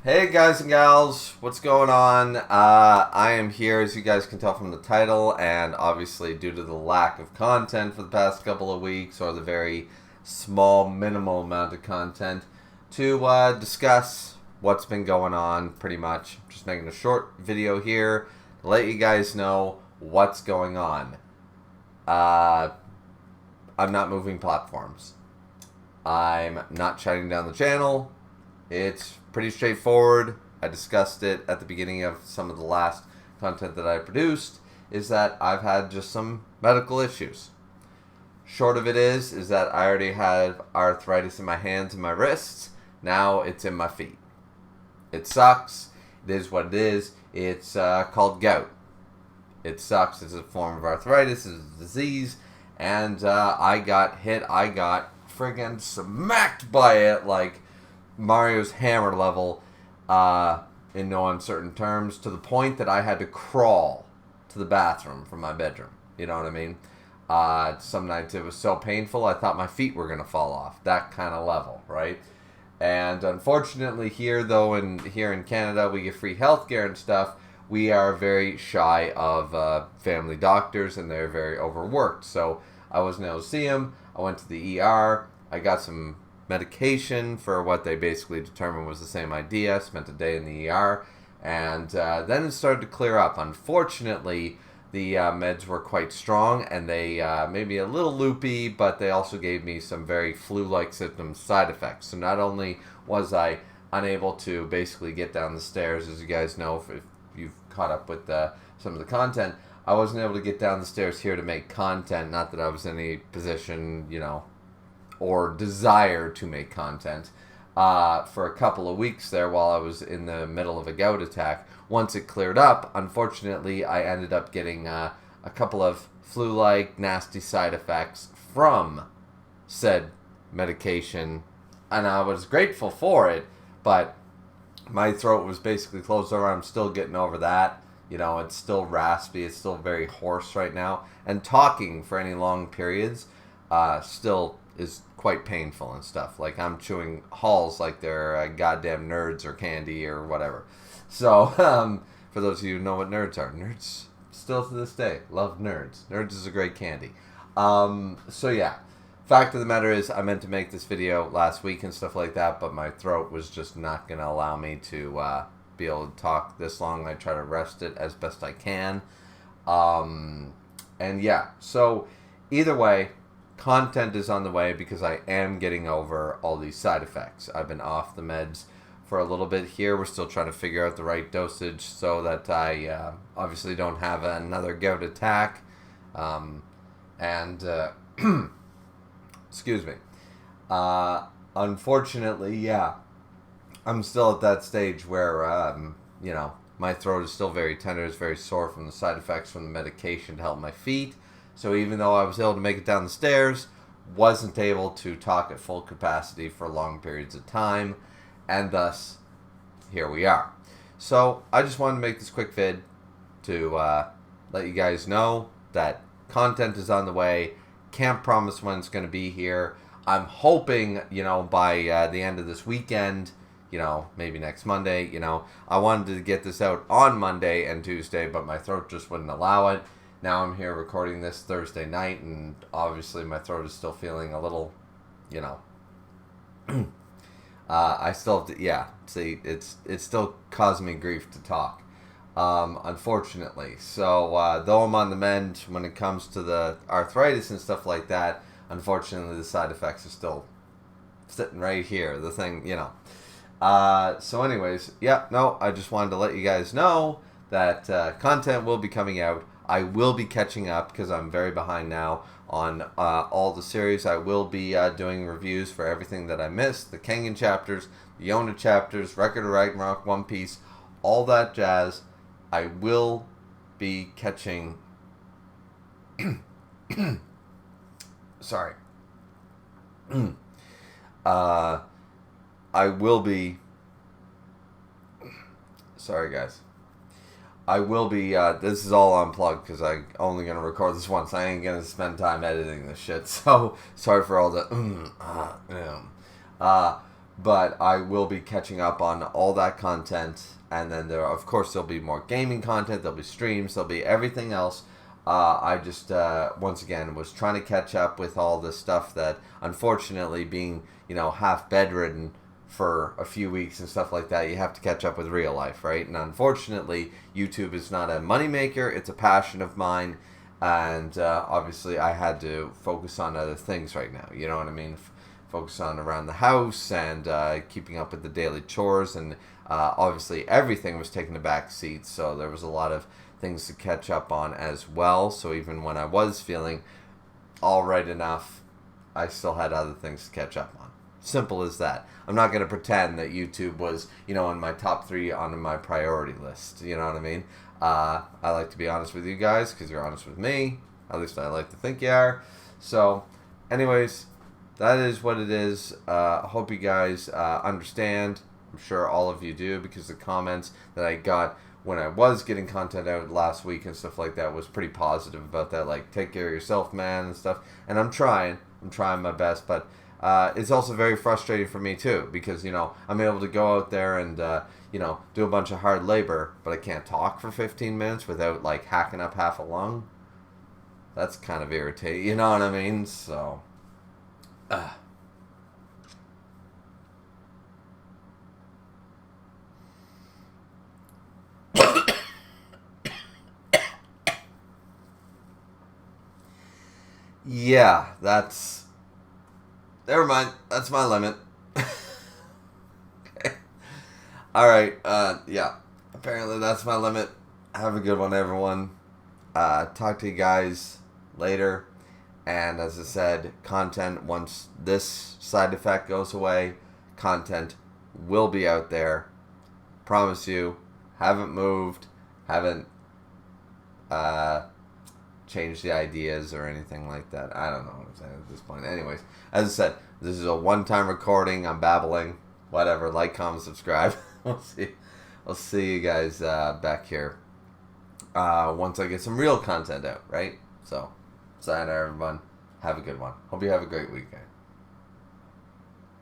Hey guys and gals, what's going on? I am here, as you guys can tell from the title, and obviously due to the lack of content for the past couple of weeks, or the very small, minimal amount of content, to discuss what's been going on, pretty much. Just making a short video here to let you guys know what's going on. I'm not moving platforms. I'm not shutting down the channel. It's pretty straightforward. I discussed it at the beginning of some of the last content that I produced, is that I've had just some medical issues. Short of it is that I already have arthritis in my hands and my wrists. Now it's in my feet. It sucks. It is what it is. It's called gout. It sucks. It's a form of arthritis. It's a disease. And I got hit. I got friggin' smacked by it like Mario's hammer level, in no uncertain terms, to the point that I had to crawl to the bathroom from my bedroom. You know what I mean? Some nights it was so painful I thought my feet were gonna fall off. That kind of level, right? And unfortunately, here in Canada, we get free healthcare and stuff. We are very shy of family doctors, and they're very overworked. So I wasn't able to see them. I went to the ER. I got some medication for what they basically determined was the same idea. Spent a day in the ER, and then it started to clear up. Unfortunately, the meds were quite strong, and they made me a little loopy, but they also gave me some very flu-like symptoms, side effects. So not only was I unable to basically get down the stairs, as you guys know, if you've caught up with some of the content, I wasn't able to get down the stairs here to make content. Not that I was in any position, or desire to make content for a couple of weeks there while I was in the middle of a gout attack. Once it cleared up, unfortunately, I ended up getting a couple of flu-like nasty side effects from said medication, and I was grateful for it, but my throat was basically closed over. I'm still getting over that. It's still raspy. It's still very hoarse right now, and talking for any long periods still is quite painful and stuff. Like, I'm chewing halls like they're goddamn nerds or candy or whatever. So, for those of you who know what nerds are, nerds still to this day love nerds. Nerds is a great candy. So yeah, fact of the matter is, I meant to make this video last week and stuff like that, but my throat was just not going to allow me to be able to talk this long. I try to rest it as best I can. And yeah, so either way, content is on the way because I am getting over all these side effects. I've been off the meds for a little bit here. We're still trying to figure out the right dosage so that I obviously don't have another gout attack. Excuse me. Unfortunately, yeah, I'm still at that stage where, my throat is still very tender. It's very sore from the side effects from the medication to help my feet. So even though I was able to make it down the stairs, wasn't able to talk at full capacity for long periods of time, and thus, here we are. So I just wanted to make this quick vid to let you guys know that content is on the way. Can't promise when it's going to be here. I'm hoping, by the end of this weekend, maybe next Monday, I wanted to get this out on Monday and Tuesday, but my throat just wouldn't allow it. Now I'm here recording this Thursday night, and obviously my throat is still feeling a little, I still have to, yeah, see, it's still causing me grief to talk, unfortunately. So, though I'm on the mend when it comes to the arthritis and stuff like that, unfortunately the side effects are still sitting right here, the thing, So anyways, yeah, no, I just wanted to let you guys know that content will be coming out. I will be catching up because I'm very behind now on all the series. I will be doing reviews for everything that I missed. The Kengan chapters, the Yona chapters, Record of Ragnarok, One Piece, all that jazz. I will be catching... Sorry. I will be... Sorry, guys. I will be, this is all unplugged because I'm only going to record this once. I ain't going to spend time editing this shit. So, sorry for all the, But I will be catching up on all that content, and then of course, there'll be more gaming content, there'll be streams, there'll be everything else. I just, once again, was trying to catch up with all this stuff that, unfortunately, being, half bedridden for a few weeks and stuff like that, you have to catch up with real life, right? And unfortunately, YouTube is not a moneymaker, it's a passion of mine, and obviously I had to focus on other things right now, you know what I mean? Focus on around the house and keeping up with the daily chores, and obviously everything was taking a back seat, so there was a lot of things to catch up on as well. So even when I was feeling all right enough, I still had other things to catch up on. Simple as that. I'm not going to pretend that YouTube was, in my top 3 on my priority list. You know what I mean? I like to be honest with you guys because you're honest with me. At least I like to think you are. So, anyways, that is what it is. I hope you guys understand. I'm sure all of you do, because the comments that I got when I was getting content out last week and stuff like that was pretty positive about that. Like, take care of yourself, man, and stuff. And I'm trying my best, but it's also very frustrating for me too, because I'm able to go out there and do a bunch of hard labor, but I can't talk for 15 minutes without like hacking up half a lung. That's kind of irritating, you know what I mean? So yeah, that's... Never mind. That's my limit. Okay. Alright, yeah. Apparently that's my limit. Have a good one, everyone. Talk to you guys later. And as I said, content, once this side effect goes away, content will be out there. Promise you. Haven't moved. Haven't change the ideas or anything like that. I don't know what I'm saying at this point. Anyways, as I said, this is a one-time recording. I'm babbling. Whatever. Like, comment, subscribe. We'll see you guys back here once I get some real content out, right? So, sayonara, everyone. Have a good one. Hope you have a great weekend.